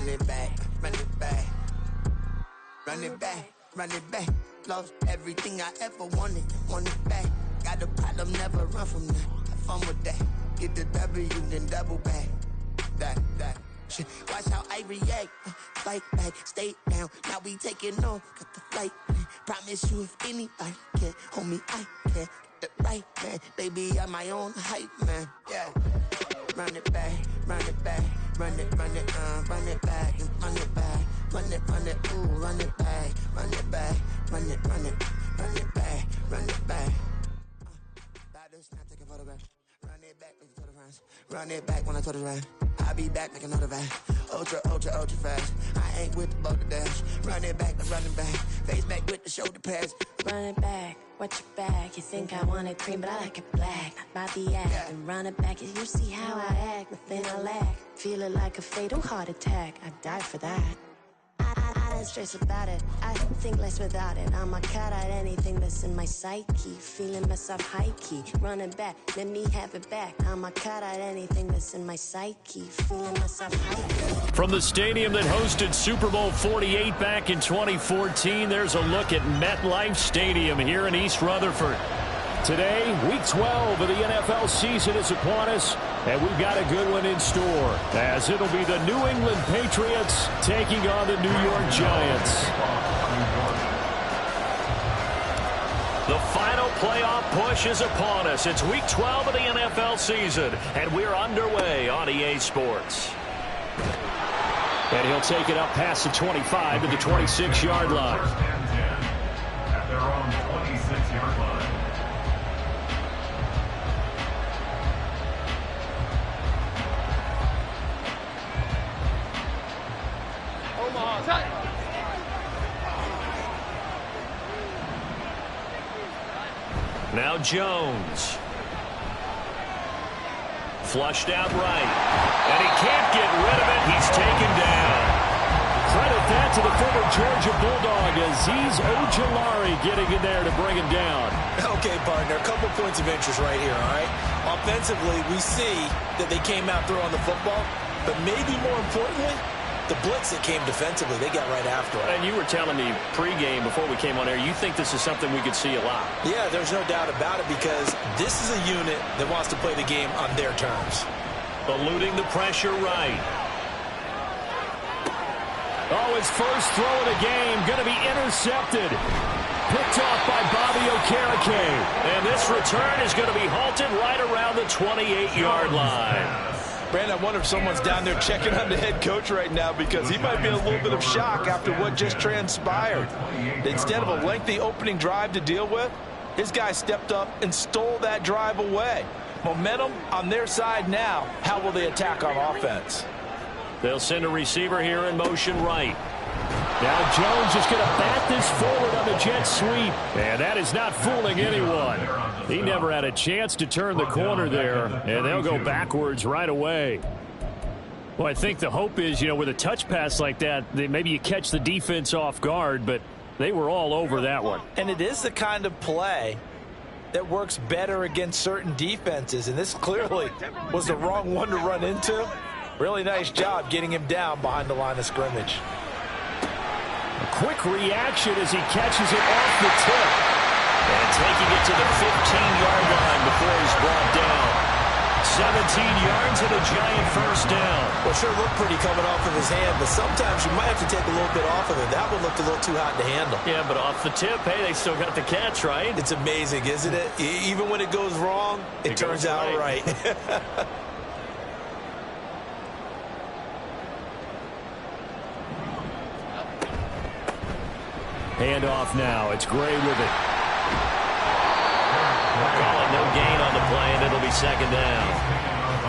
run it back, run it back. Run it back, run it back. Lost everything I ever wanted it back. Got a problem, never run from that. Have fun with that. Get the W, then double back. That shit. Watch how I react. Fight back, stay down. Now we taking on, got the flight. Promise you if anybody can, homie, I can. Get the right man, baby, I'm my own hype man. Yeah. Run it back, run it back. Run it back, and run it back. Run it, ooh, run it back. Run it back, run it back, run it back. Now take a photograph. Run it back, make it to the friends. Run it back when I told it right. I'll be back, make another back. Ultra fast. I ain't with the boat to dash. Run it back, I'm running back. Face back with the shoulder pads. Run it back, watch your back. You think I want it cream, but I like it black. By the act, and run it back. You see how I act, nothing I lack. Feeling like a fatal heart attack. I'd die for that. I don't stress about it. I think less without it. I'ma cut out anything that's in my psyche. Feeling myself high key. Running back, let me have it back. I'ma cut out anything that's in my psyche. Feeling myself high key. From the stadium that hosted Super Bowl 48 back in 2014, there's a look at MetLife Stadium here in East Rutherford. Today, Week 12 of the NFL season is upon us, and we've got a good one in store, as it'll be the New England Patriots taking on the New York Giants. The final playoff push is upon us. It's Week 12 of the NFL season, and we're underway on EA Sports. And he'll take it up past the 25 to the 26-yard line. At their own 26-yard line. Now Jones. Flushed out right. And he can't get rid of it. He's taken down. Credit that to the former Georgia Bulldog, Azeez Ojulari getting in there to bring him down. Okay, partner, a couple points of interest right here, all right? Offensively, we see that they came out throwing the football, but maybe more importantly, the blitz that came defensively, they got right after it. And you were telling me pregame before we came on air, you think this is something we could see a lot. Yeah, there's no doubt about it because this is a unit that wants to play the game on their terms. Eluding the pressure right. Oh, his first throw of the game going to be intercepted. Picked off by Bobby Okereke. And this return is going to be halted right around the 28-yard line. Brandon, I wonder if someone's down there checking on the head coach right now because he might be in a little bit of shock after what just transpired. Instead of a lengthy opening drive to deal with, his guy stepped up and stole that drive away. Momentum on their side now. How will they attack on offense? They'll send a receiver here in motion right. Now Jones is going to bat this forward on the jet sweep. And that is not fooling anyone. He never had a chance to turn the corner there. And they'll go backwards right away. Well, I think the hope is, with a touch pass like that, maybe you catch the defense off guard. But they were all over that one. And it is the kind of play that works better against certain defenses. And this clearly was the wrong one to run into. Really nice job getting him down behind the line of scrimmage. A quick reaction as he catches it off the tip. And taking it to the 15-yard line before he's brought down. 17 yards and a Giant first down. Well, sure looked pretty coming off of his hand, but sometimes you might have to take a little bit off of it. That one looked a little too hot to handle. Yeah, but off the tip, hey, they still got the catch, right? It's amazing, isn't it? Even when it goes wrong, it turns out right. Handoff now. It's Gray with it. Calling no gain on the play, and it'll be second down.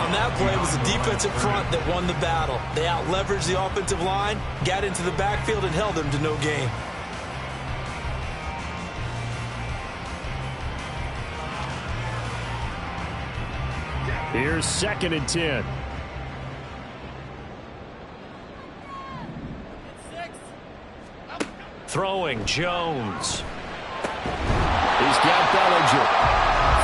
On that play, it was the defensive front that won the battle. They out-leveraged the offensive line, got into the backfield, and held them to no gain. Here's 2nd and 10. Throwing, Jones. He's got Bellinger.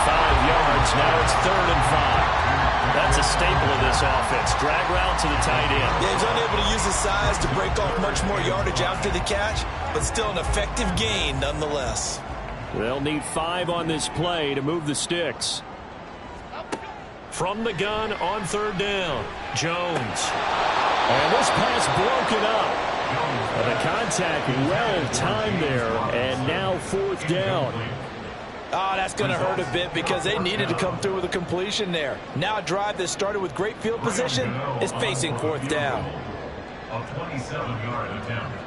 5 yards, now it's 3rd and 5. That's a staple of this offense. Drag route to the tight end. Yeah, he's unable to use his size to break off much more yardage after the catch, but still an effective gain nonetheless. They'll need 5 on this play to move the sticks. From the gun on 3rd down, Jones. And this pass broken up. The contact well timed there, and now 4th down. Oh, that's going to hurt a bit because they needed to come through with a completion there. Now a drive that started with great field position is facing 4th down. A 27-yard attempt.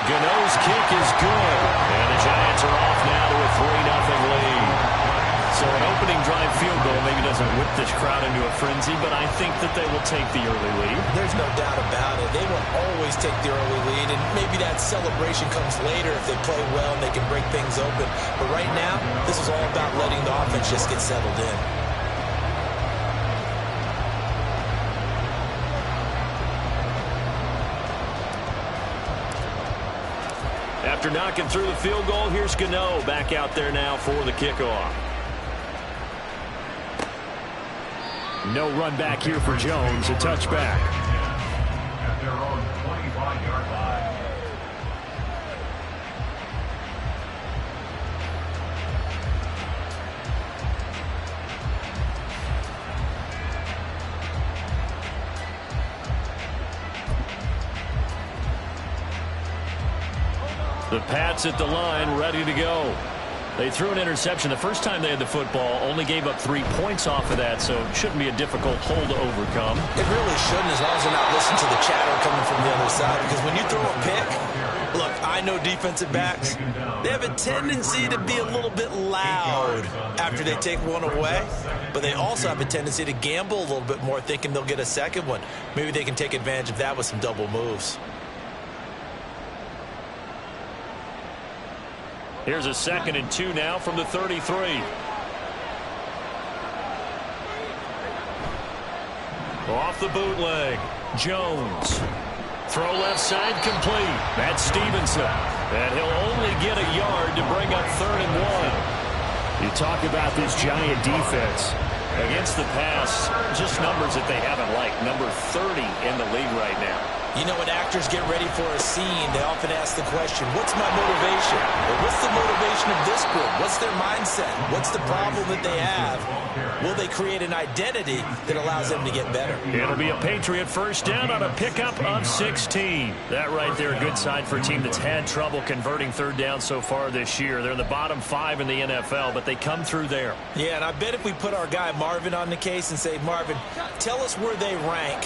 Gano's kick is good, and the Giants are off now to a 3-0 lead. So an opening drive field goal maybe doesn't whip this crowd into a frenzy, but I think that they will take the early lead. There's no doubt about it. They will always take the early lead, and maybe that celebration comes later if they play well and they can break things open. But right now, this is all about letting the offense just get settled in. After knocking through the field goal, here's Gano back out there now for the kickoff. No run back here for Jones, a touchback. At their own 25-yard line. The Pats at the line, ready to go. They threw an interception the first time they had the football, only gave up 3 points off of that, so it shouldn't be a difficult hole to overcome. It really shouldn't, as long as they're not listening to the chatter coming from the other side, because when you throw a pick, look, I know defensive backs, they have a tendency to be a little bit loud after they take one away, but they also have a tendency to gamble a little bit more, thinking they'll get a second one. Maybe they can take advantage of that with some double moves. Here's a 2nd and 2 now from the 33. Off the bootleg, Jones. Throw left side complete. That's Stevenson. And he'll only get a yard to bring up 3rd and 1. You talk about this Giant defense. Against the pass, just numbers that they haven't liked. Number 30 in the league right now. You know, when actors get ready for a scene, they often ask the question, what's my motivation? Or what's the motivation of this group? What's their mindset? What's the problem that they have? Will they create an identity that allows them to get better? It'll be a Patriot 1st down on a pickup of 16. That right there, a good sign for a team that's had trouble converting 3rd down so far this year. They're in the bottom 5 in the NFL, but they come through there. Yeah, and I bet if we put our guy Marvin on the case and say, Marvin, tell us where they rank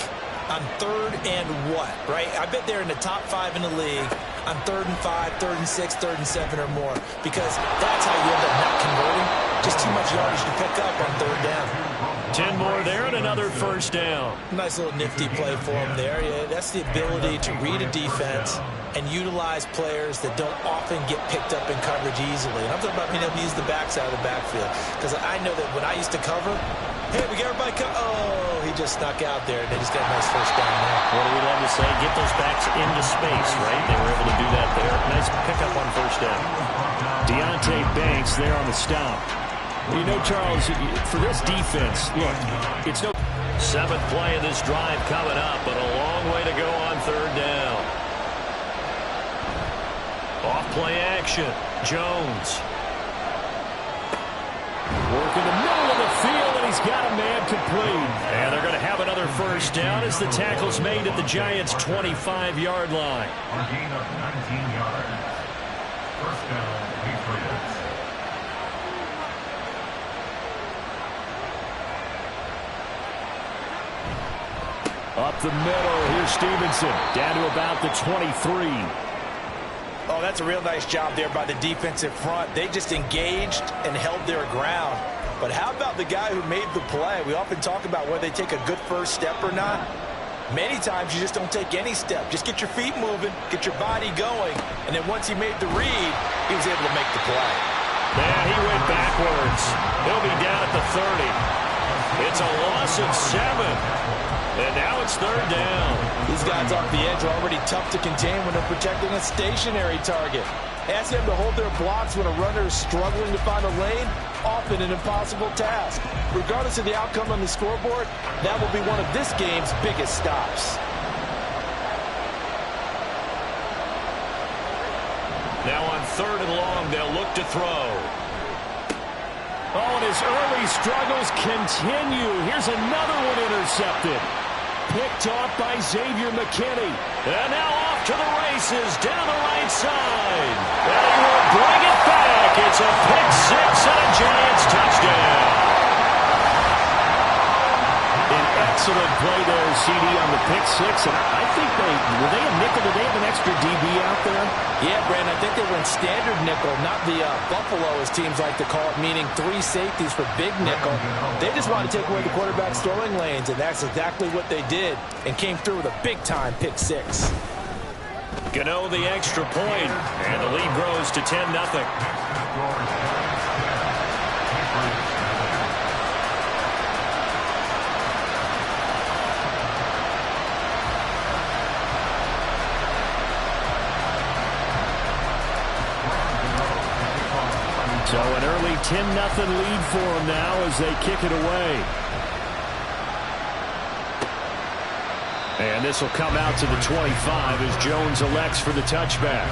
on 3rd and what, right? I bet they're in the top 5 in the league on 3rd and 5, 3rd and 6, 3rd and 7 or more, because that's how you end up not converting. Just too much yardage to pick up on 3rd down. 10 more there and another 1st down. Nice little nifty play for him there. Yeah, that's the ability to read a defense and utilize players that don't often get picked up in coverage easily. And I'm talking about being able to use the backside of the backfield, because I know that when I used to cover, hey, we got everybody oh, he just snuck out there, and they just got a nice 1st down there. What do we love to say? Get those backs into space, right? They were able to do that there. Nice pickup on 1st down. Deontay Banks there on the stop. You know, Charles, for this defense, look, it's no 7th play of this drive coming up, but a long way to go on 3rd down. Off play action, Jones. Working the middle of the field, and he's got a man complete. And they're going to have another 1st down as the tackle's made at the Giants' 25-yard line. A gain of 19 yards. 1st down, Patriots. Up the middle, here's Stevenson, down to about the 23. Oh, that's a real nice job there by the defensive front. They just engaged and held their ground. But how about the guy who made the play? We often talk about whether they take a good 1st step or not. Many times you just don't take any step. Just get your feet moving, get your body going, and then once he made the read, he was able to make the play. Yeah, he went backwards. He'll be down at the 30. It's a loss of 7. And now it's third down. These guys off the edge are already tough to contain when they're protecting a stationary target. Ask them to hold their blocks when a runner is struggling to find a lane, often an impossible task. Regardless of the outcome on the scoreboard, that will be one of this game's biggest stops. Now on third and long, they'll look to throw. Oh, and his early struggles continue. Here's another one intercepted. Picked off by Xavier McKinney. And now off to the races down the right side. And he will bring it back. It's a pick six and a Giants touchdown. An excellent play there, CD, on the pick six. And I think were they a nickel? Did they have an extra DB out there? Yeah, Brandon, I think they were in standard nickel, not the Buffalo, as teams like to call it, meaning 3 safeties for big nickel. They just wanted to take away the quarterback's throwing lanes, and that's exactly what they did, and came through with a big-time pick six. Gano the extra point, and the lead grows to 10-0. So an early 10-0 lead for them now as they kick it away. And this will come out to the 25 as Jones elects for the touchback.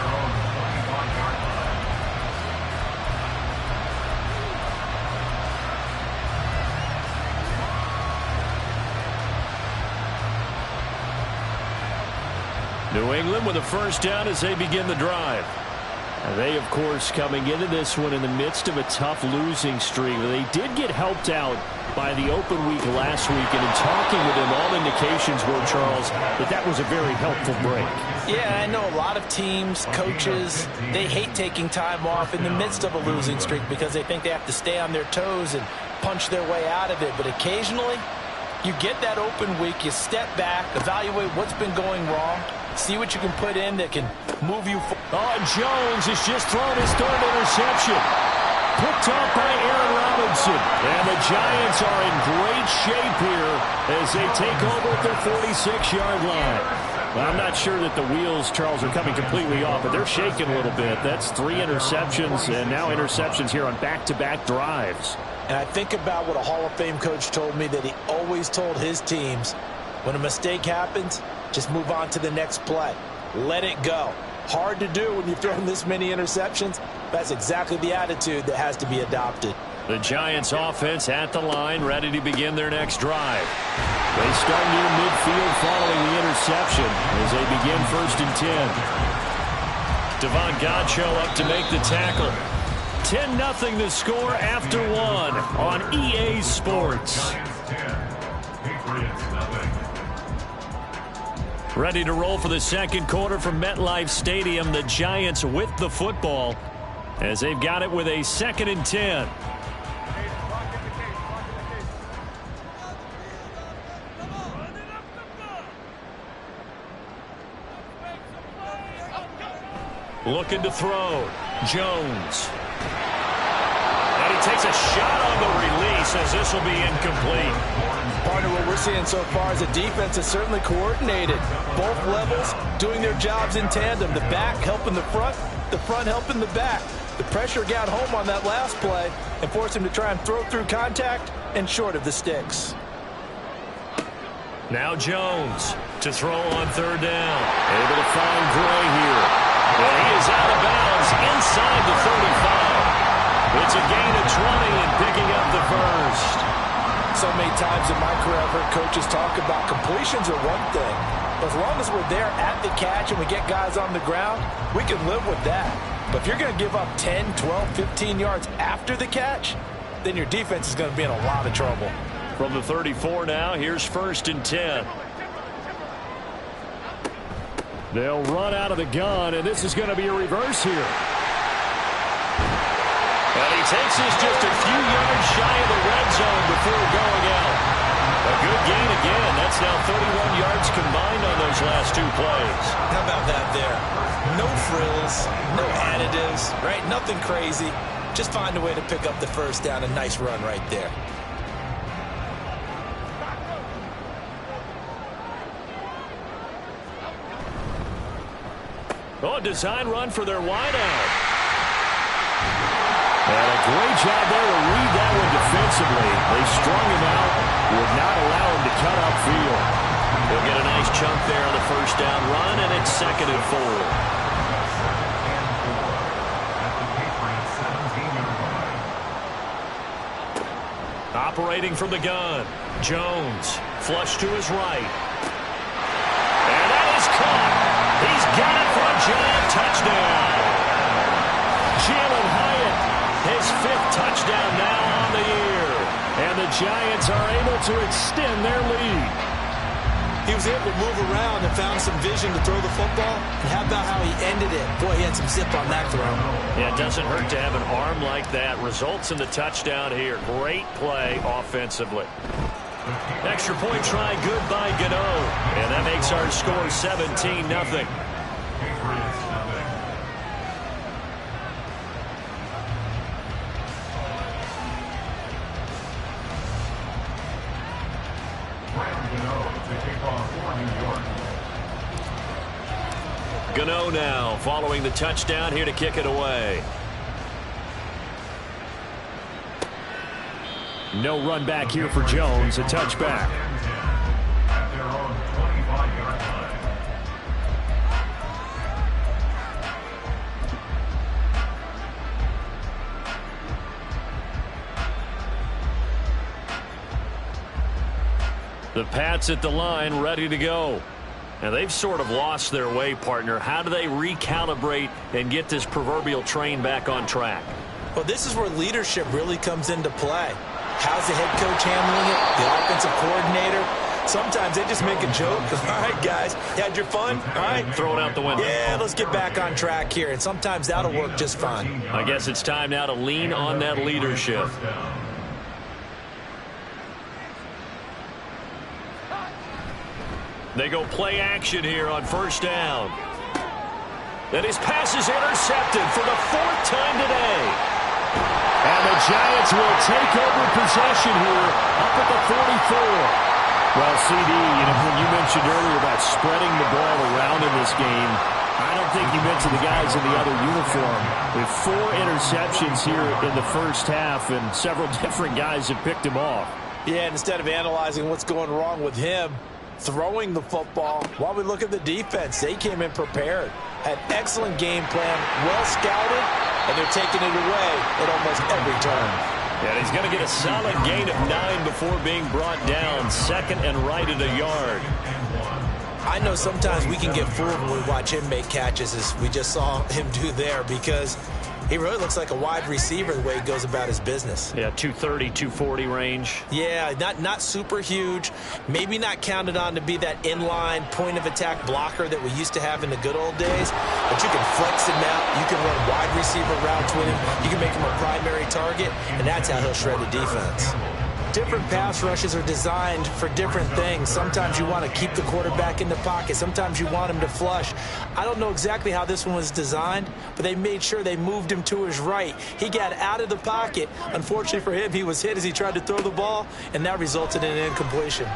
New England with a first down as they begin the drive. They, of course, coming into this one in the midst of a tough losing streak. They did get helped out by the open week last week, and in talking with them, all indications were, Charles, that was a very helpful break. Yeah, I know a lot of teams, coaches, they hate taking time off in the midst of a losing streak because they think they have to stay on their toes and punch their way out of it. But occasionally, you get that open week, you step back, evaluate what's been going wrong, see what you can put in that can move you forward. Oh, Jones has just thrown his third interception. Picked off by Aaron Robinson. And the Giants are in great shape here as they take over at their 46-yard line. Well, I'm not sure that the wheels, Charles, are coming completely off, but they're shaking a little bit. That's 3 interceptions, and now interceptions here on back-to-back drives. And I think about what a Hall of Fame coach told me that he always told his teams, when a mistake happens, just move on to the next play. Let it go. Hard to do when you've thrown this many interceptions. That's exactly the attitude that has to be adopted. The Giants offense at the line, ready to begin their next drive. They start near midfield following the interception as they begin 1st and 10. Devon Godchaux up to make the tackle. 10-0 the score after 1 on EA Sports. Ready to roll for the second quarter from MetLife Stadium. The Giants with the football as they've got it with a 2nd and 10. Looking to throw. Jones. And he takes a shot on the release as this will be incomplete. Partner, what we're seeing so far is a defense is certainly coordinated. Both levels doing their jobs in tandem. The back helping the front helping the back. The pressure got home on that last play and forced him to try and throw through contact and short of the sticks. Now Jones to throw on 3rd down. Able to find Gray here. And he is out of bounds inside the 35. It's a gain of 20 and picking up the first. So many times in my career I've heard coaches talk about completions are one thing. But as long as we're there at the catch and we get guys on the ground, we can live with that. But if you're going to give up 10, 12, 15 yards after the catch, then your defense is going to be in a lot of trouble. From the 34 now, here's 1st and 10. They'll run out of the gun, and this is going to be a reverse here. And he takes this just a few yards shy of the red zone before going out. A good gain again. That's now 31 yards combined on those last 2 plays. How about that there? No frills, no additives, right? Nothing crazy. Just find a way to pick up the first down. A nice run right there. Oh, a design run for their wideout. And a great job there to read that one defensively. They strung him out, would not allow him to cut upfield. They'll get a nice chunk there on the first down run, and it's 2nd and 4. Operating from the gun, Jones, flush to his right. And that is caught. He's got it for a Giant touchdown. Jalen Hyatt, his 5th touchdown now on the year. And the Giants are able to extend their lead. He was able to move around and found some vision to throw the football. And how about how he ended it? Boy, he had some zip on that throw. Yeah, it doesn't hurt to have an arm like that. Results in the touchdown here. Great play offensively. Extra point try good by Gano. And that makes our score 17-0. Gano now following the touchdown here to kick it away. No run back here for Jones. A touchback. At their own 25-yard line. The Pats at the line ready to go. Now, they've sort of lost their way, partner. How do they recalibrate and get this proverbial train back on track? Well, this is where leadership really comes into play. How's the head coach handling it? The offensive coordinator? Sometimes they just make a joke. All right, guys, you had your fun? All right. Throw it out the window. Yeah, let's get back on track here. And sometimes that'll work just fine. I guess it's time now to lean on that leadership. They go play action here on first down. And his pass is intercepted for the 4th time today. And the Giants will take over possession here up at the 44. Well, CD, when you mentioned earlier about spreading the ball around in this game, I don't think you meant to the guys in the other uniform. With 4 interceptions here in the first half, and several different guys have picked him off. Yeah, and instead of analyzing what's going wrong with him, throwing the football, while we look at the defense, they came in prepared. Had excellent game plan, well scouted, and they're taking it away at almost every turn. And he's going to get a solid gain of 9 before being brought down. 2nd and right at a yard. I know sometimes we can get fooled when we watch him make catches, as we just saw him do there, because he really looks like a wide receiver the way he goes about his business. Yeah, 230, 240 range. Yeah, not super huge. Maybe not counted on to be that inline point-of-attack blocker that we used to have in the good old days. But you can flex him out. You can run wide receiver routes with him. You can make him a primary target, and that's how he'll shred the defense. Different pass rushes are designed for different things. Sometimes you want to keep the quarterback in the pocket. Sometimes you want him to flush. I don't know exactly how this one was designed, but they made sure they moved him to his right. He got out of the pocket. Unfortunately for him, he was hit as he tried to throw the ball, and that resulted in an incompletion.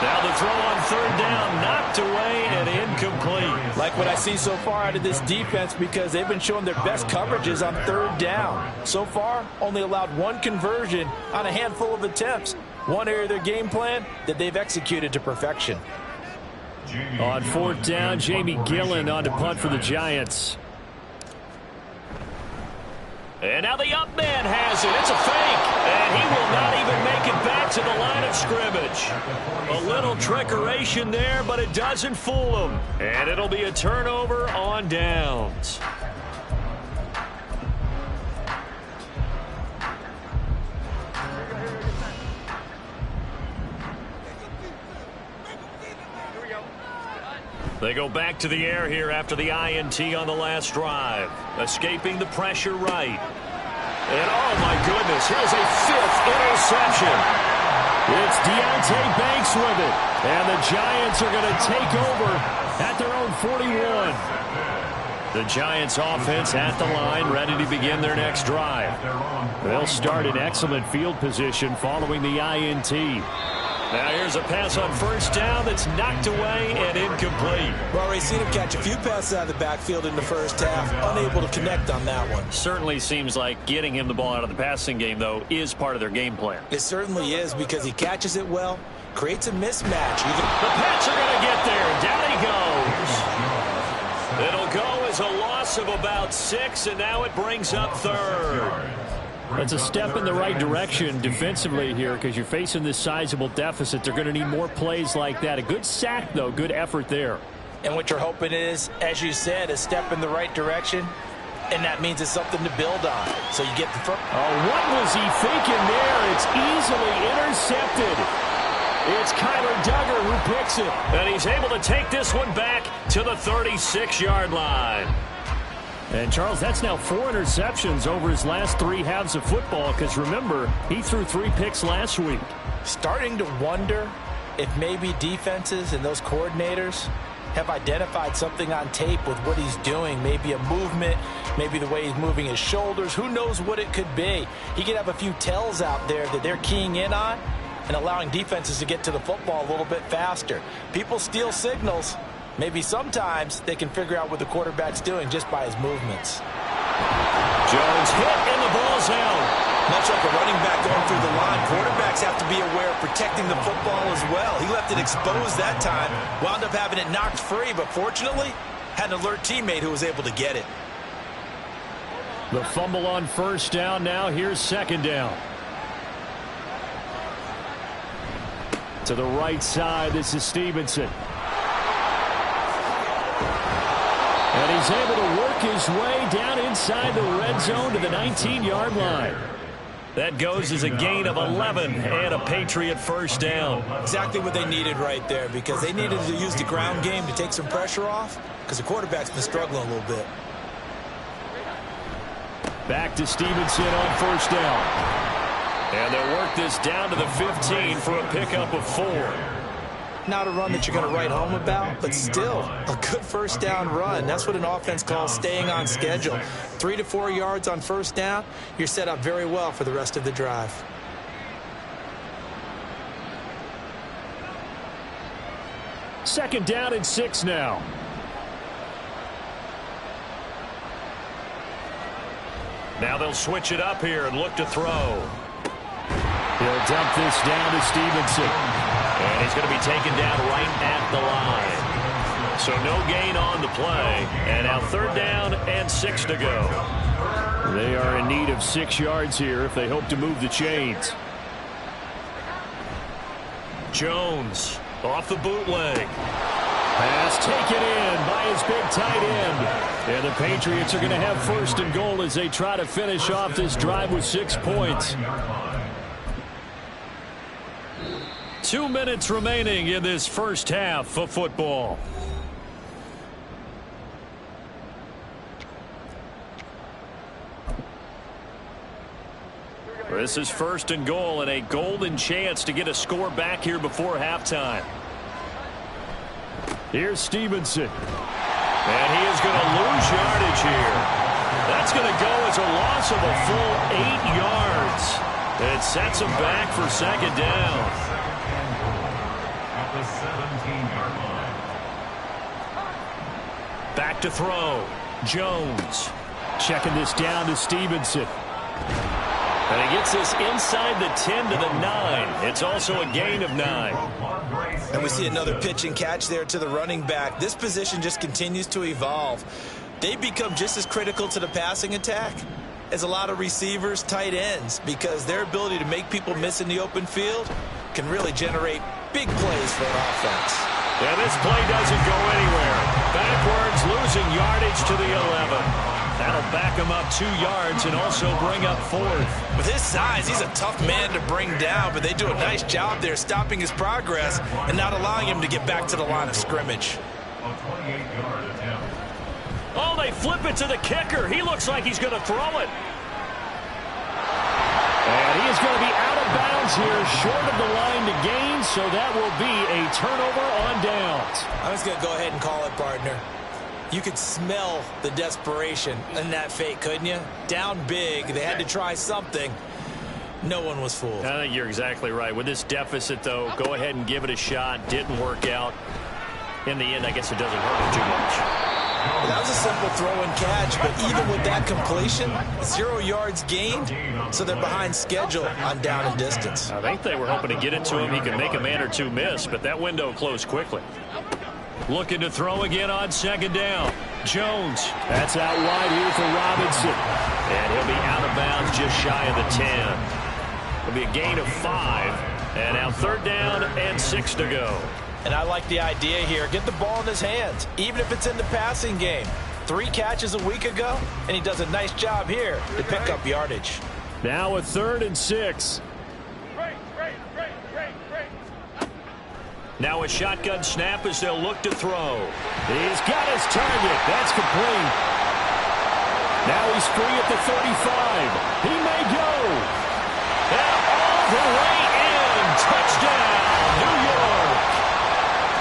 Now the throw on 3rd down, knocked away and incomplete. Like what I see so far out of this defense, because they've been showing their best coverages on 3rd down. So far, only allowed 1 conversion on a handful of attempts. One area of their game plan that they've executed to perfection. On 4th down, Jamie Gillen on to punt for the Giants. And now the up man has it. It's a fake. And he will not even make it back to the line of scrimmage. A little trickeration there, but it doesn't fool him. And it'll be a turnover on downs. They go back to the air here after the INT on the last drive. Escaping the pressure right. And oh my goodness, here's a 5th interception. It's Deontay Banks with it. And the Giants are going to take over at their own 41. The Giants offense at the line, ready to begin their next drive. They'll start in excellent field position following the INT. Now here's a pass on first down that's knocked away and incomplete. We've already seen him catch a few passes out of the backfield in the first half, unable to connect on that one. Certainly seems like getting him the ball out of the passing game, though, is part of their game plan. It certainly is, because he catches it well, creates a mismatch. The Pats are going to get there. Down he goes. It'll go as a loss of about 6, and now it brings up third. That's a step in the right direction defensively here, because you're facing this sizable deficit. They're going to need more plays like that. A good sack, though. Good effort there. And what you're hoping is, as you said, a step in the right direction, and that means it's something to build on. So you get the first. Oh, what was he thinking there? It's easily intercepted. It's Kyler Duggar who picks it. And he's able to take this one back to the 36-yard line. And, Charles, that's now 4 interceptions over his last 3 halves of football, because, remember, he threw 3 picks last week. Starting to wonder if maybe defenses and those coordinators have identified something on tape with what he's doing. Maybe a movement, maybe the way he's moving his shoulders. Who knows what it could be? He could have a few tells out there that they're keying in on and allowing defenses to get to the football a little bit faster. People steal signals. Maybe sometimes they can figure out what the quarterback's doing just by his movements. Jones hit and the ball's out. Much like a running back going through the line, quarterbacks have to be aware of protecting the football as well. He left it exposed that time, wound up having it knocked free, but fortunately had an alert teammate who was able to get it. The fumble on first down. Now here's second down. To the right side, this is Stevenson. And he's able to work his way down inside the red zone to the 19-yard line. That goes as a gain of 11 and a Patriot first down. Exactly what they needed right there, because they needed to use the ground game to take some pressure off, because the quarterback's been struggling a little bit. Back to Stevenson on first down. And they'll work this down to the 15 for a pickup of 4. Not a run that you're going to write home about, but still a good first down run. That's what an offense calls staying on schedule. 3 to 4 yards on first down, you're set up very well for the rest of the drive. Second down and 6 now. Now they'll switch it up here and look to throw. He'll dump this down to Stevenson. And he's going to be taken down right at the line. So no gain on the play. And now third down and 6 to go. They are in need of 6 yards here if they hope to move the chains. Jones off the bootleg. Pass taken in by his big tight end. And the Patriots are going to have first and goal as they try to finish off this drive with 6 points. 2 minutes remaining in this first half of football. This is first and goal and a golden chance to get a score back here before halftime. Here's Stevenson. And he is going to lose yardage here. That's going to go as a loss of a full 8 yards. It sets him back for second down. At the 17-yard line. Back to throw. Jones checking this down to Stevenson. And he gets this inside the 10 to the 9. It's also a gain of 9. And we see another pitch and catch there to the running back. This position just continues to evolve. They become just as critical to the passing attack as a lot of receivers, tight ends, because their ability to make people miss in the open field can really generate big plays for an offense. And this play doesn't go anywhere. Backwards, losing yardage to the 11. That'll back him up 2 yards and also bring up 4th. With his size, he's a tough man to bring down, but they do a nice job there stopping his progress and not allowing him to get back to the line of scrimmage. A 28-yard attempt. Oh, they flip it to the kicker. He looks like he's going to throw it. And he is going to be out of bounds here, short of the line to gain, so that will be a turnover on downs. I'm just going to go ahead and call it, partner. You could smell the desperation in that fake, couldn't you? Down big, they had to try something. No one was fooled. I think you're exactly right. With this deficit, though, go ahead and give it a shot. Didn't work out. In the end, I guess it doesn't hurt too much. That was a simple throw and catch, but even with that completion, 0 yards gained, so they're behind schedule on down and distance. I think they were hoping to get it to him. He could make a man or two miss, but that window closed quickly. Looking to throw again on second down. Jones. That's out wide here for Robinson. And he'll be out of bounds just shy of the 10. It'll be a gain of 5. And now third down and 6 to go. And I like the idea here. Get the ball in his hands, even if it's in the passing game. 3 catches a week ago, and he does a nice job here to pick up yardage. Now a 3rd and 6. Now a shotgun snap as they'll look to throw. He's got his target. That's complete. Now he's free at the 35. He may go. And all the way in. Touchdown, New York.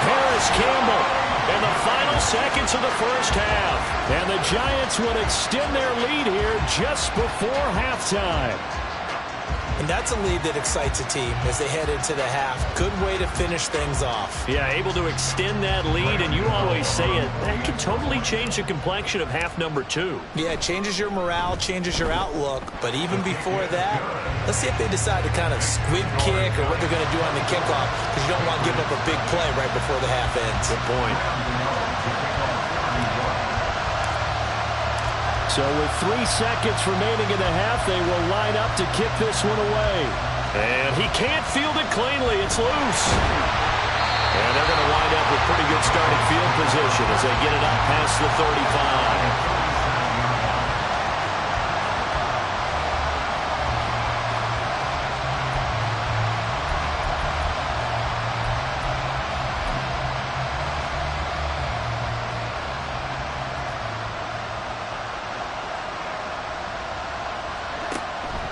Harris Campbell in the final seconds of the first half. And the Giants would extend their lead here just before halftime. And that's a lead that excites a team as they head into the half. Good way to finish things off. Yeah, able to extend that lead, and you always say it, that can totally change the complexion of half number 2. Yeah, it changes your morale, changes your outlook. But even before that, let's see if they decide to kind of squib kick or what they're going to do on the kickoff, because you don't want to give up a big play right before the half ends. Good point. So with 3 seconds remaining in the half, they will line up to kick this one away. And he can't field it cleanly. It's loose. And they're going to wind up with pretty good starting field position as they get it up past the 35.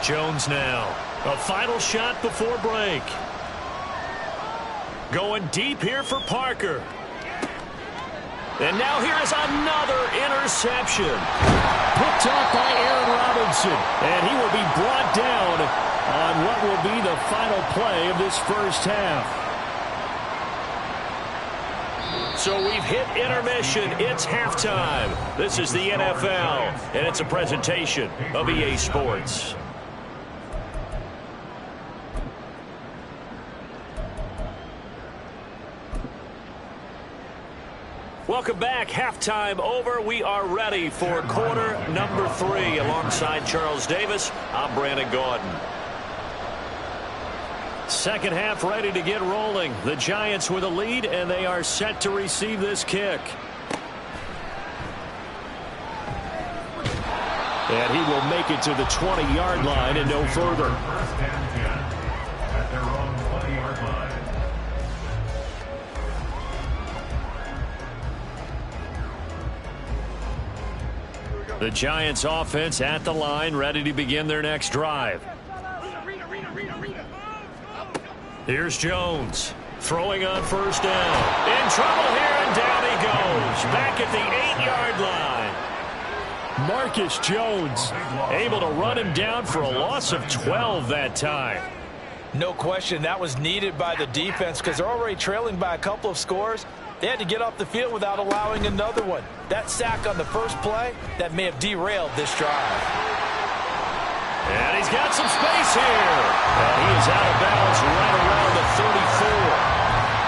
Jones now. A final shot before break. Going deep here for Parker. And now here is another interception. Picked off by Aaron Robinson. And he will be brought down on what will be the final play of this first half. So we've hit intermission. It's halftime. This is the NFL, and it's a presentation of EA Sports. Welcome back. Halftime over. We are ready for quarter number 3. Alongside Charles Davis, I'm Brandon Gordon. Second half ready to get rolling. The Giants with a lead, and they are set to receive this kick. And he will make it to the 20-yard line and no further. First and 10 at their own 20-yard line. The Giants offense at the line, ready to begin their next drive. Here's Jones throwing on first down. In trouble here, and down he goes. Back at the 8-yard line. Marcus Jones able to run him down for a loss of 12 that time. No question, that was needed by the defense because they're already trailing by a couple of scores. They had to get off the field without allowing another one. That sack on the first play, that may have derailed this drive. And he's got some space here. And he is out of bounds right around the 34.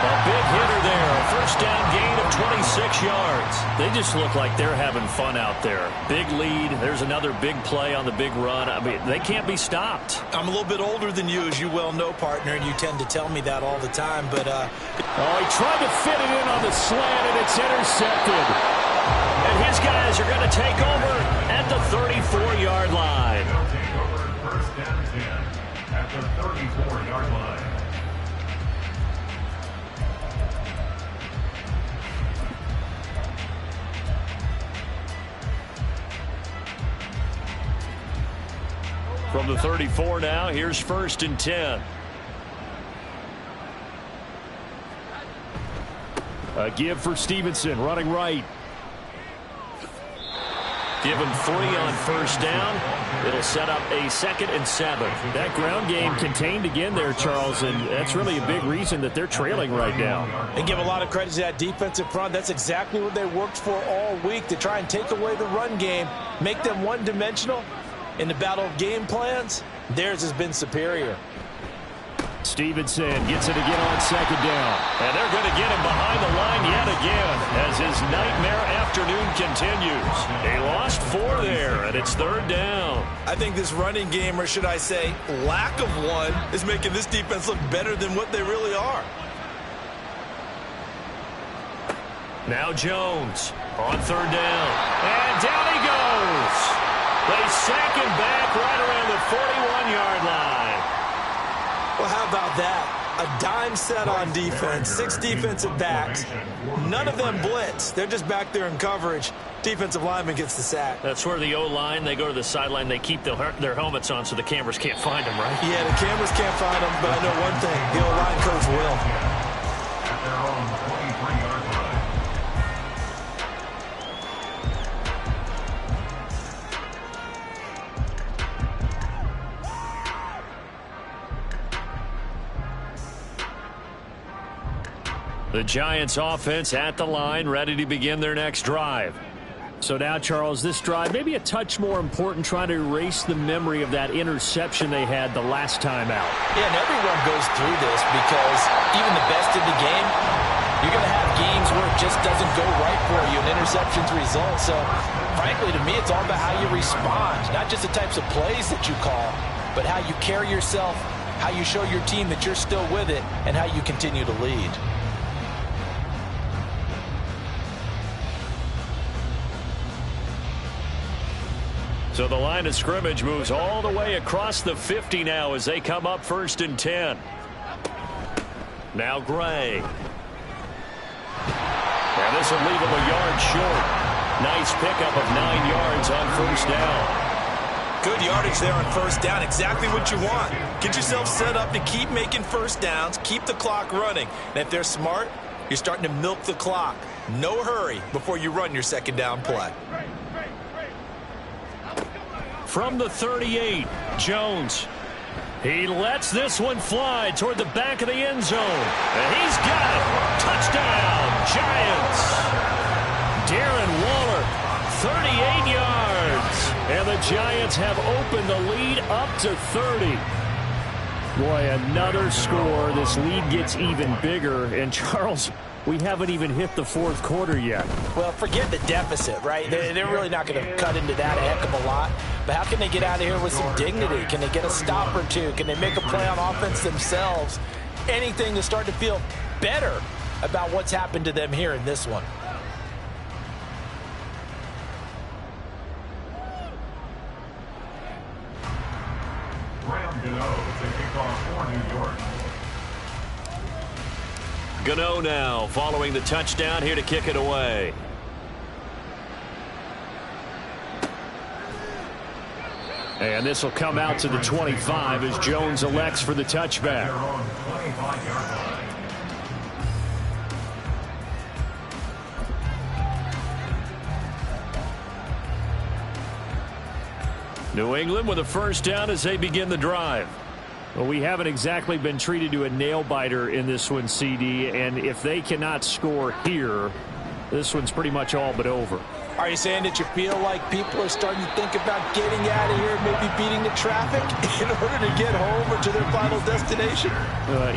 A big hitter there. A first down gain of 26 yards. They just look like they're having fun out there. Big lead. There's another big play on the big run. I mean, they can't be stopped. I'm a little bit older than you, as you well know, partner, and you tend to tell me that all the time. But oh, he tried to fit it in on the slant, and it's intercepted. And his guys are going to take over at the 34-yard line. They'll take over first and 10 at the 34-yard line. From the 34 now, here's first and 10. A give for Stevenson, running right. Give him 3 on first down. It'll set up a 2nd and 7. That ground game contained again there, Charles, and that's really a big reason that they're trailing right now. And give a lot of credit to that defensive front. That's exactly what they worked for all week, to try and take away the run game, make them one-dimensional. In the battle of game plans, theirs has been superior. Stevenson gets it again on 2nd down. And they're going to get him behind the line yet again as his nightmare afternoon continues. They lost 4 there, and it's 3rd down. I think this running game, or should I say lack of one, is making this defense look better than what they really are. Now Jones on 3rd down. And down he goes. They sack him back right around the 41-yard line. Well, how about that? A dime set on defense, 6 defensive backs. None of them blitz. They're just back there in coverage. Defensive lineman gets the sack. That's where the O-line, they go to the sideline, they keep their helmets on so the cameras can't find them, right? Yeah, the cameras can't find them, but I know one thing. The O-line coach will. At their own 23-yard line. The Giants offense at the line, ready to begin their next drive. So now, Charles, this drive maybe a touch more important, trying to erase the memory of that interception they had the last time out. Yeah, and everyone goes through this because even the best in the game, you're going to have games where it just doesn't go right for you, and interceptions result. So, frankly, to me, it's all about how you respond, not just the types of plays that you call, but how you carry yourself, how you show your team that you're still with it, and how you continue to lead. So the line of scrimmage moves all the way across the 50 now as they come up 1st and 10. Now Gray. And this will leave him a yard short. Nice pickup of 9 yards on 1st down. Good yardage there on 1st down. Exactly what you want. Get yourself set up to keep making 1st downs, keep the clock running. And if they're smart, you're starting to milk the clock. No hurry before you run your 2nd down play. From the 38, Jones. He lets this one fly toward the back of the end zone. And he's got it. Touchdown, Giants. Darren Waller, 38 yards. And the Giants have opened the lead up to 30. Boy, another score. This lead gets even bigger. And, Charles, we haven't even hit the 4th quarter yet. Well, forget the deficit, right? They're really not going to cut into that a heck of a lot. But how can they get out of here with some dignity? Can they get a stop or 2? Can they make a play on offense themselves? Anything to start to feel better about what's happened to them here in this one. Gano now following the touchdown, here to kick it away. And this will come out to the 25 as Jones elects for the touchback. New England with a 1st down as they begin the drive. Well, we haven't exactly been treated to a nail-biter in this one, CD, and if they cannot score here, this one's pretty much all but over. Are you saying that you feel like people are starting to think about getting out of here, maybe beating the traffic in order to get home or to their final destination?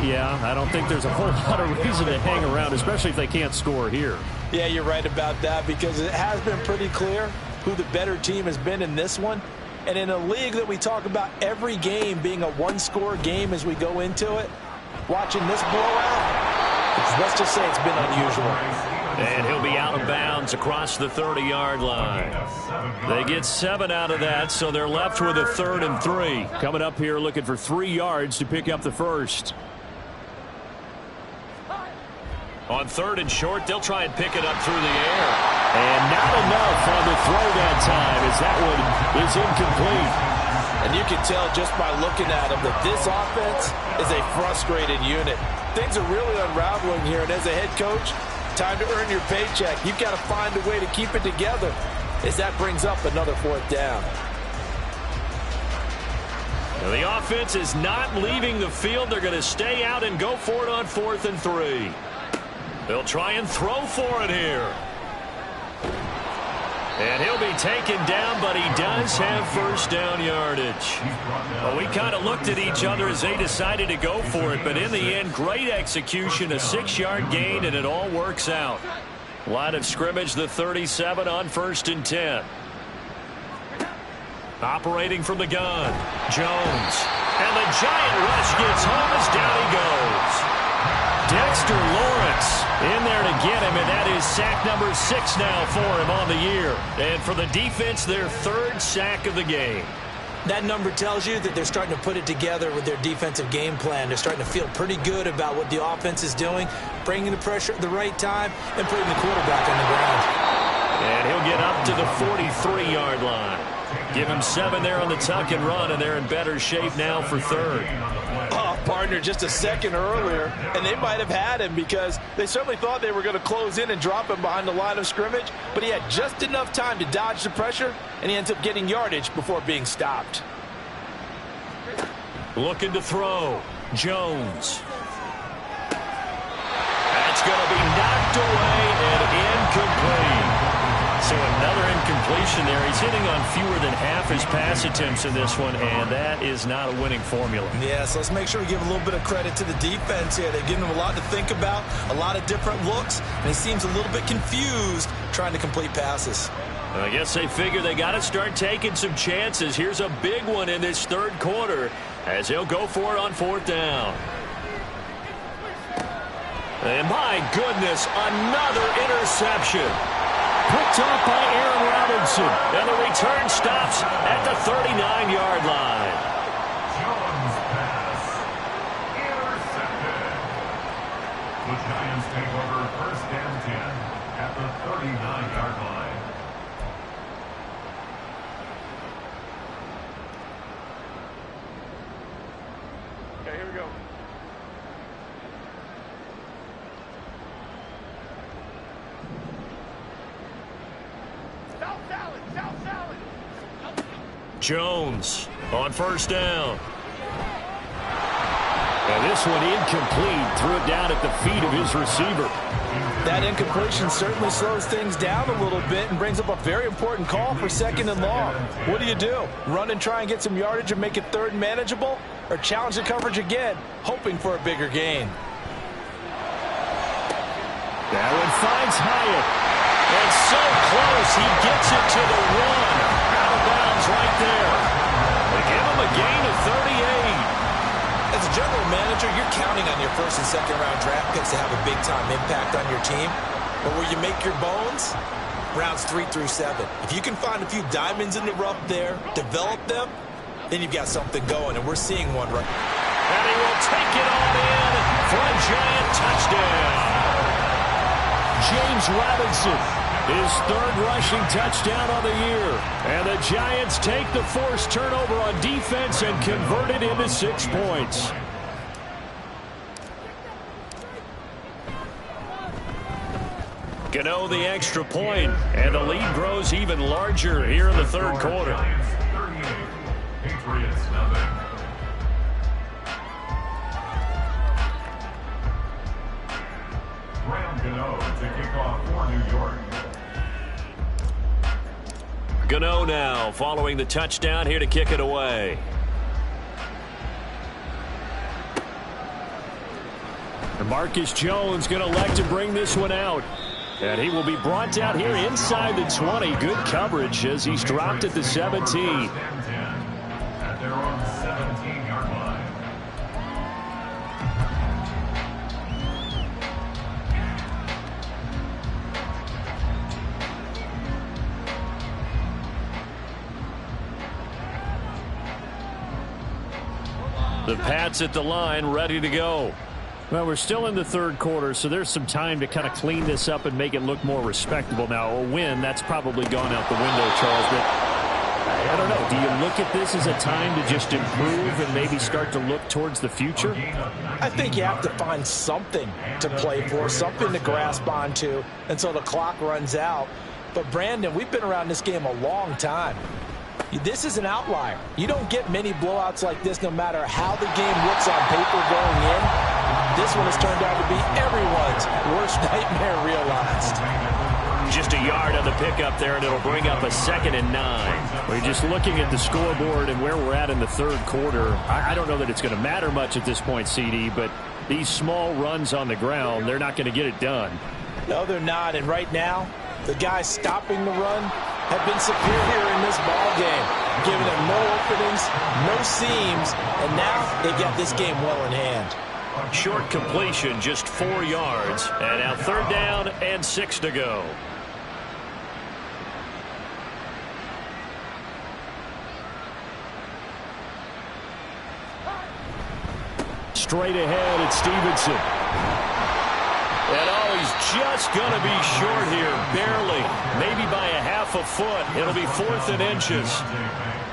Yeah, I don't think there's a whole lot of reason to hang around, especially if they can't score here. Yeah, you're right about that because it has been pretty clear who the better team has been in this one. And in a league that we talk about every game being a one-score game as we go into it, watching this blowout, let's just say it's been unusual. And he'll be out of bounds across the 30-yard line. They get 7 out of that, so they're left with a 3rd and 3. Coming up here looking for 3 yards to pick up the first. On 3rd and short, they'll try and pick it up through the air. And not enough on the throw that time as that one is incomplete. And you can tell just by looking at them that this offense is a frustrated unit. Things are really unraveling here, and as a head coach, time to earn your paycheck. You've got to find a way to keep it together. as that brings up another 4th down. Now the offense is not leaving the field. They're going to stay out and go for it on 4th and 3. They'll try and throw for it here. And he'll be taken down, but he does have first down yardage. Well, we kind of looked at each other as they decided to go for it, but in the end, great execution, a 6-yard gain, and it all works out. Line of scrimmage, the 37 on 1st and 10. Operating from the gun, Jones. And the giant rush gets home as down he goes. Dexter Lawrence in there to get him, and that is sack number 6 now for him on the year. And for the defense, their 3rd sack of the game. That number tells you that they're starting to put it together with their defensive game plan. They're starting to feel pretty good about what the offense is doing, bringing the pressure at the right time, and putting the quarterback on the ground. And he'll get up to the 43-yard line. Give him 7 there on the tuck and run, and they're in better shape now for 3rd. Oh, partner, just a second earlier, and they might have had him because they certainly thought they were going to close in and drop him behind the line of scrimmage, but he had just enough time to dodge the pressure, and he ends up getting yardage before being stopped. Looking to throw. Jones. That's going to be knocked away and incomplete. So another incompletion there. He's hitting on fewer than half his pass attempts in this one, and that is not a winning formula. Yeah, so let's make sure we give a little bit of credit to the defense here. They've given him a lot to think about, a lot of different looks, and he seems a little bit confused trying to complete passes. I guess they figure they got to start taking some chances. Here's a big one in this 3rd quarter as he'll go for it on 4th down. And my goodness, another interception. Picked off by Aaron Robinson. And the return stops at the 39-yard line. Jones pass. Intercepted. The Giants take over 1st and 10 at the 39-yard line. Okay, here we go. Jones on 1st down. And this one incomplete. Threw it down at the feet of his receiver. That incompletion certainly slows things down a little bit and brings up a very important call for 2nd and long. What do? Run and try and get some yardage and make it 3rd and manageable? Or challenge the coverage again, hoping for a bigger gain? That one finds Hyatt. And so close, he gets it to the 1. Out of bounds right there. They give him a gain of 38. As a general manager, you're counting on your 1st and 2nd round draft picks to have a big-time impact on your team. But where you make your bones, rounds 3 through 7. If you can find a few diamonds in the rough there, develop them, then you've got something going, and we're seeing one right. And he will take it on in for a giant touchdown. James Robinson, his 3rd rushing touchdown on the year. And the Giants take the forced turnover on defense and convert it into 6 points. Gano the extra point, and the lead grows even larger here in the 3rd quarter. Giants 38, Patriots nothing. Graham Gano to kick off for New York. Gano now following the touchdown here to kick it away. And Marcus Jones going to elect to bring this one out. And he will be brought down here inside the 20. Good coverage as he's dropped at the 17. At their own 17-yard line. The Pats at the line, ready to go. Well, we're still in the 3rd quarter, so there's some time to kind of clean this up and make it look more respectable. Now, a win, that's probably gone out the window, Charles, but I don't know. Do you look at this as a time to just improve and maybe start to look towards the future? I think you have to find something to play for, something to grasp onto until the clock runs out. But, Brandon, we've been around this game a long time. This is an outlier. You don't get many blowouts like this no matter how the game looks on paper going in. This one has turned out to be everyone's worst nightmare realized. Just a yard on the pickup there, and it'll bring up a 2nd and 9. We're just looking at the scoreboard and where we're at in the third quarter. I don't know that it's going to matter much at this point, CD, but these small runs on the ground, they're not going to get it done. No, they're not. And right now, the guys stopping the run have been superior in this ball game, giving them no openings, no seams, and now they've got this game well in hand. Short completion, just 4 yards, and now 3rd down and 6 to go. Straight ahead, it's Stevenson. And he's just going to be short here, barely, maybe by a half a foot. It'll be 4th and inches.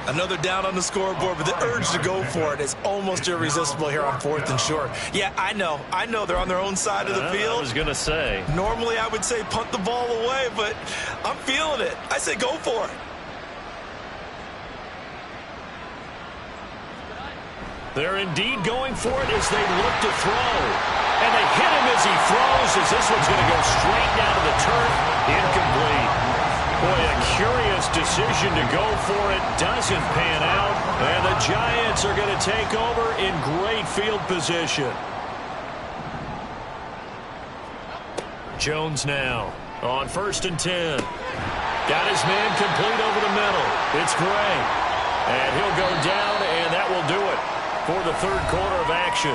Another down on the scoreboard, but the urge to go for it is almost irresistible here on 4th and short. Yeah, I know they're on their own side of the field. I was going to say. Normally I would say punt the ball away, but I'm feeling it. I say go for it. They're indeed going for it as they look to throw. And they hit him as he throws, as this one's going to go straight down to the turf. Incomplete. Boy, a curious decision to go for it. Doesn't pan out. And the Giants are going to take over in great field position. Jones now on 1st and 10. Got his man complete over the middle. It's Gray. And he'll go down, and that will do it for the third quarter of action.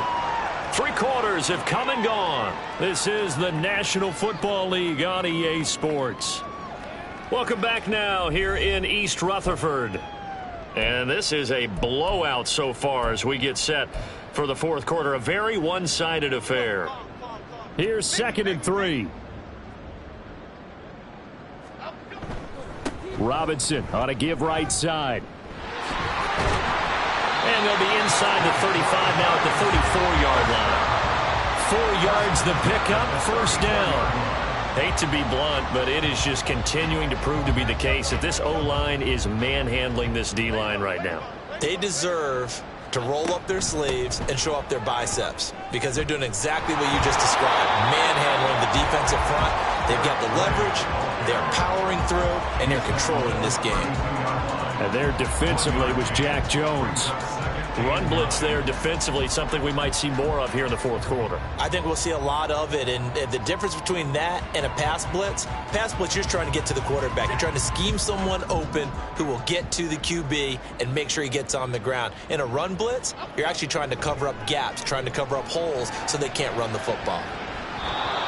3 quarters have come and gone. This is the National Football League on EA Sports. Welcome back now here in East Rutherford. And this is a blowout so far as we get set for the fourth quarter. A very one-sided affair. Here's 2nd and 3. Robinson on a give right side. And they'll be inside the 35 now at the 34-yard line. 4 yards the pickup, 1st down. Hate to be blunt, but it is just continuing to prove to be the case that this O-line is manhandling this D-line right now. They deserve to roll up their sleeves and show up their biceps because they're doing exactly what you just described, manhandling the defensive front. They've got the leverage, they're powering through, and they're controlling this game. And there defensively was Jack Jones. Run blitz there defensively, something we might see more of here in the fourth quarter. I think we'll see a lot of it, and the difference between that and a pass blitz, you're just trying to get to the quarterback. You're trying to scheme someone open who will get to the QB and make sure he gets on the ground. In a run blitz, you're actually trying to cover up gaps, trying to cover up holes so they can't run the football.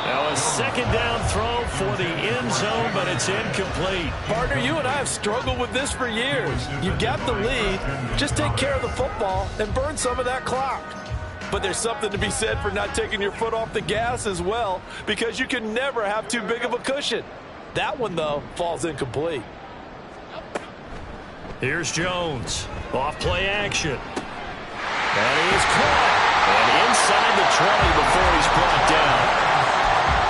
Now a 2nd down throw for the end zone, but it's incomplete. Partner, you and I have struggled with this for years. You've got the lead. Just take care of the football and burn some of that clock. But there's something to be said for not taking your foot off the gas as well, because you can never have too big of a cushion. That one, though, falls incomplete. Here's Jones. Off play action. And he is caught. And inside the 20 before he's brought down.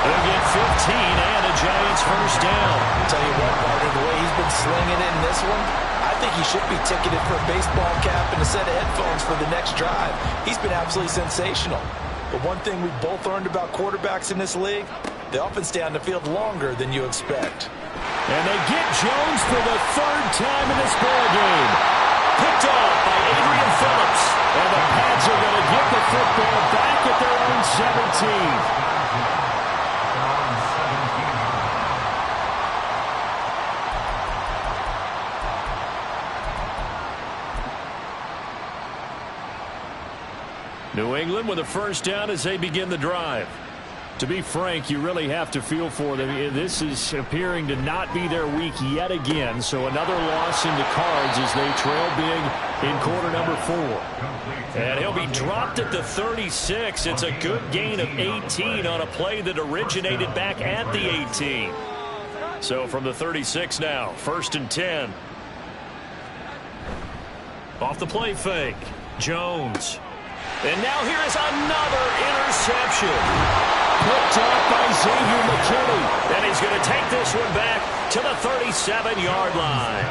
They'll get 15 and a Giants 1st down. I'll tell you what, partner, the way he's been slinging it in this one, I think he should be ticketed for a baseball cap and a set of headphones for the next drive. He's been absolutely sensational. But one thing we've both learned about quarterbacks in this league, they often stay on the field longer than you expect. And they get Jones for the 3rd time in this ball game. Picked off by Adrian Phillips. And the Pats are going to get the football back at their own 17. New England with a 1st down as they begin the drive. To be frank, you really have to feel for them. This is appearing to not be their week yet again. So another loss in the cards as they trail big in quarter number 4. And he'll be dropped at the 36. It's a good gain of 18 on a play that originated back at the 18. So from the 36 now, 1st and 10. Off the play fake, Jones. And now here is another interception. picked off by Xavier McKinney. And he's going to take this one back to the 37-yard line.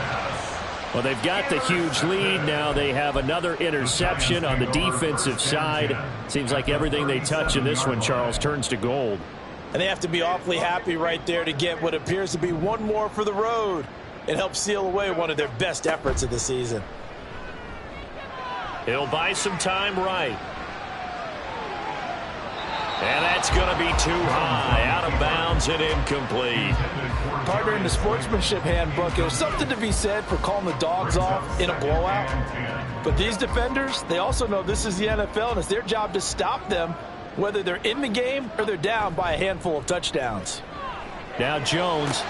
Well, they've got the huge lead. Now they have another interception on the defensive side. Seems like everything they touch in this one, Charles, turns to gold. And they have to be awfully happy right there to get what appears to be one more for the road. It helps seal away one of their best efforts of the season. He'll buy some time right. And that's going to be too high, out of bounds and incomplete. Partner, in the sportsmanship handbook, there's something to be said for calling the dogs off in a blowout. But these defenders, they also know this is the NFL, and it's their job to stop them, whether they're in the game or they're down by a handful of touchdowns. Now Jones,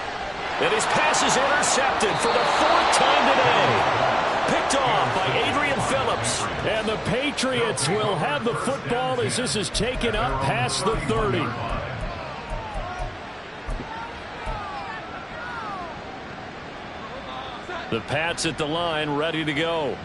and his pass is intercepted for the fourth time today. Picked off by Adrian Phillips. And the Patriots will have the football as this is taken up past the 30. The Pats at the line, ready to go.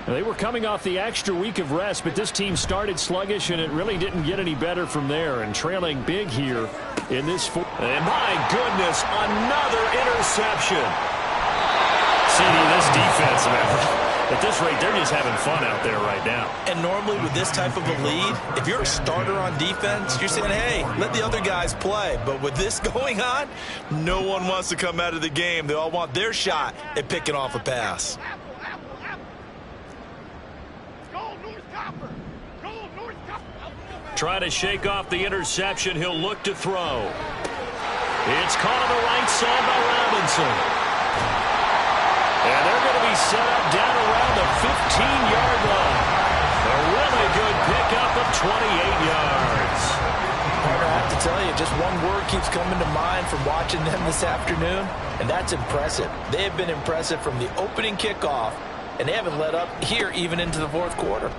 They were coming off the extra week of rest, but this team started sluggish, and it really didn't get any better from there. And trailing big here in this fourth. And my goodness, another interception. See, this defense, at this rate, they're just having fun out there right now. And normally with this type of a lead, if you're a starter on defense, you're saying, hey, let the other guys play. But with this going on, no one wants to come out of the game. They all want their shot at picking off a pass. Trying to shake off the interception. He'll look to throw. It's caught on the right side by Robinson. And they're going to be set up down around the 15-yard line. A really good pickup of 28 yards. I have to tell you, just one word keeps coming to mind from watching them this afternoon, and that's impressive. They have been impressive from the opening kickoff, and they haven't let up here even into the fourth quarter.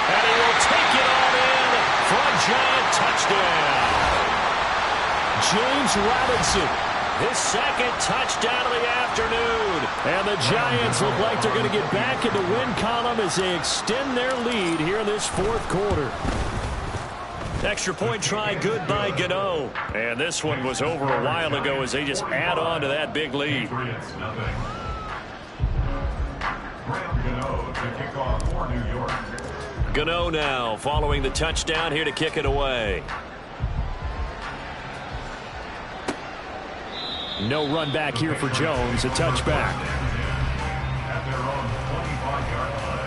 And he will take it on in for a giant touchdown. James Robinson, his second touchdown of the afternoon. And the Giants look like they're going to get back in the win column as they extend their lead here in this fourth quarter. Extra point try good by Gano. And this one was over a while ago as they just add on to that big lead. Gano now following the touchdown here to kick it away. No run back here for Jones. A touchback. At their own 25-yard line.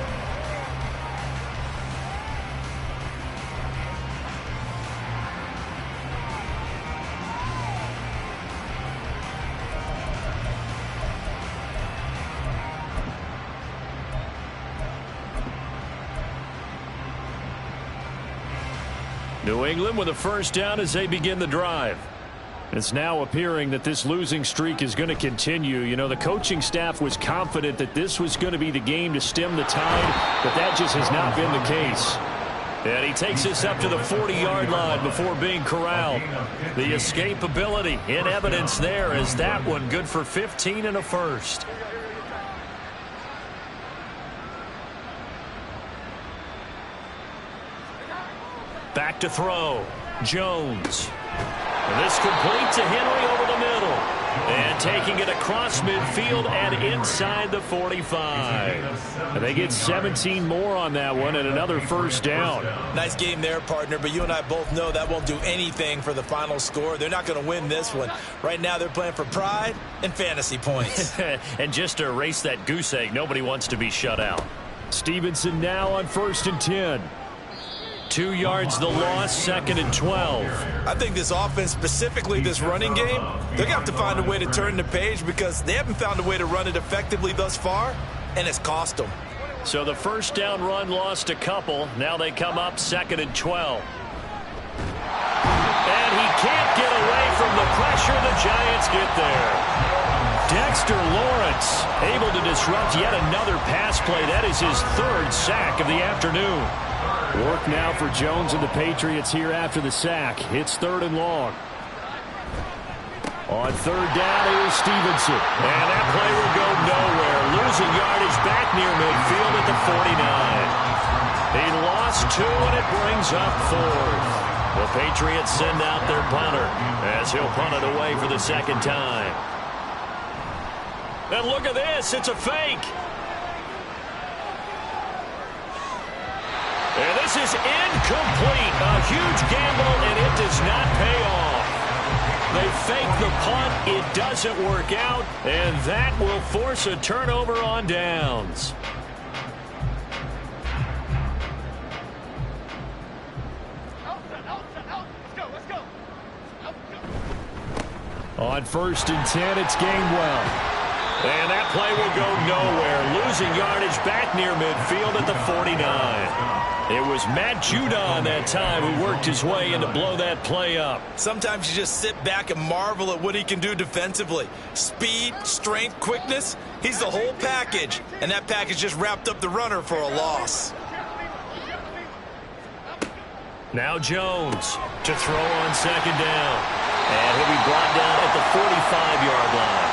New England with a first down as they begin the drive. It's now appearing that this losing streak is going to continue. You know, the coaching staff was confident that this was going to be the game to stem the tide, but that just has not been the case. And he takes this up to the 40-yard line before being corralled. The escapability in evidence there is that one good for 15 and a first. Back to throw. Jones. And this complete to Henry over the middle. And taking it across midfield and inside the 45. And they get 17 more on that one and another first down. Nice game there, partner, but you and I both know that won't do anything for the final score. They're not going to win this one. Right now they're playing for pride and fantasy points. And just to erase that goose egg, nobody wants to be shut out. Stevenson now on 1st and 10. 2 yards the loss, 2nd and 12. I think this offense, specifically this running game, they're going to have to find a way to turn the page because they haven't found a way to run it effectively thus far, and it's cost them. So the first down run lost a couple. Now they come up 2nd and 12. And he can't get away from the pressure. The Giants get there. Dexter Lawrence able to disrupt yet another pass play. That is his 3rd sack of the afternoon. Work now for Jones and the Patriots here after the sack. It's 3rd and long. On 3rd down, here's Stevenson. And that play will go nowhere. Losing yardage back near midfield at the 49. He lost 2, and it brings up 4th. The Patriots send out their punter as he'll punt it away for the second time. And look at this. It's a fake. And this is incomplete. A huge gamble, and it does not pay off. They fake the punt. It doesn't work out, and that will force a turnover on downs. On 1st and 10, it's Gainwell. And that play will go nowhere. Losing yardage back near midfield at the 49. It was Matt Judon that time who worked his way in to blow that play up. Sometimes you just sit back and marvel at what he can do defensively. Speed, strength, quickness. He's the whole package. And that package just wrapped up the runner for a loss. Now Jones to throw on 2nd down. And he'll be brought down at the 45-yard line.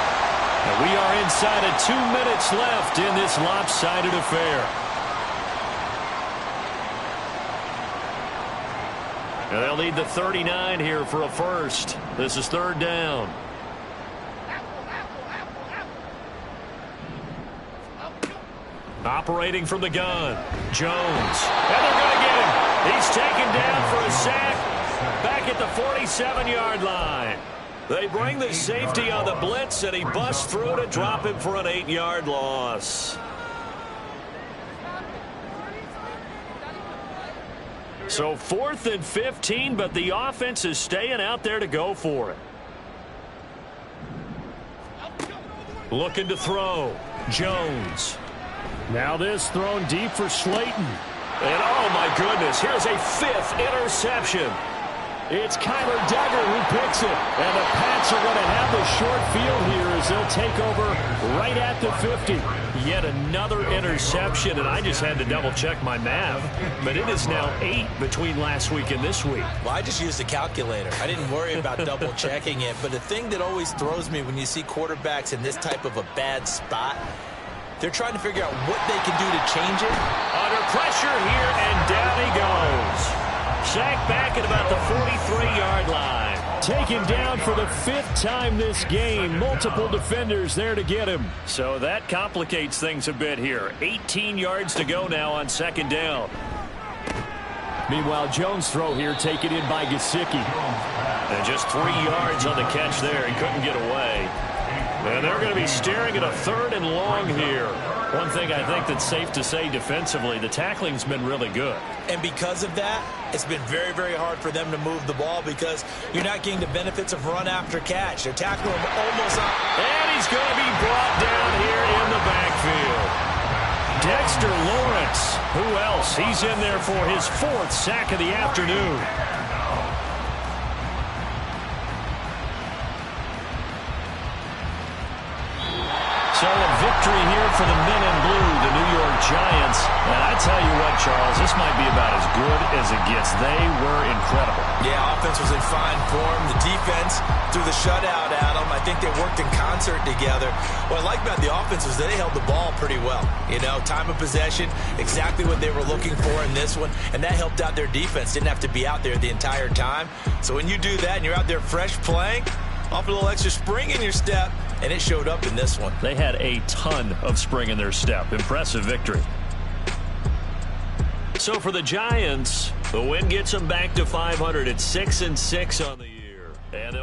And we are inside of 2 minutes left in this lopsided affair. And they'll need the 39 here for a first. This is 3rd down. Operating from the gun. Jones. And they're going to get him. He's taken down for a sack. Back at the 47-yard line. They bring the safety on the blitz, and he busts through to drop him for an 8-yard loss. So 4th and 15, but the offense is staying out there to go for it. Looking to throw. Jones. Now this thrown deep for Slayton. And oh my goodness, here's a 5th interception. It's Kyler Duggar who picks it. And the Pats are going to have the short field here as they'll take over right at the 50. Yet another interception, and I just had to double-check my math. But it is now 8 between last week and this week. Well, I just used a calculator. I didn't worry about double-checking it. But the thing that always throws me when you see quarterbacks in this type of a bad spot, they're trying to figure out what they can do to change it. Under pressure here, and down he goes. Sacked back at about the 43-yard line. Taken down for the 5th time this game. Multiple defenders there to get him. So that complicates things a bit here. 18 yards to go now on 2nd down. Meanwhile, Jones' throw here taken in by Gesicki. And just 3 yards on the catch there. He couldn't get away. And they're going to be staring at a 3rd and long here. One thing I think that's safe to say defensively, the tackling's been really good. And because of that, it's been very, very hard for them to move the ball because you're not getting the benefits of run after catch. They're tackling him almost on. And he's going to be brought down here in the backfield. Dexter Lawrence. Who else? He's in there for his 4th sack of the afternoon. So a victory here for the men in blue, the New York Giants. And I tell you what, Charles, this might be about as good as it gets. They were incredible. Yeah, offense was in fine form. The defense threw the shutout at them. I think they worked in concert together. What I like about the offense was that they held the ball pretty well. You know, time of possession, exactly what they were looking for in this one. And that helped out their defense. Didn't have to be out there the entire time. So when you do that and you're out there fresh playing, offer a little extra spring in your step, and it showed up in this one. They had a ton of spring in their step. Impressive victory. So for the Giants, the win gets them back to 500 at 6-6 on the year. And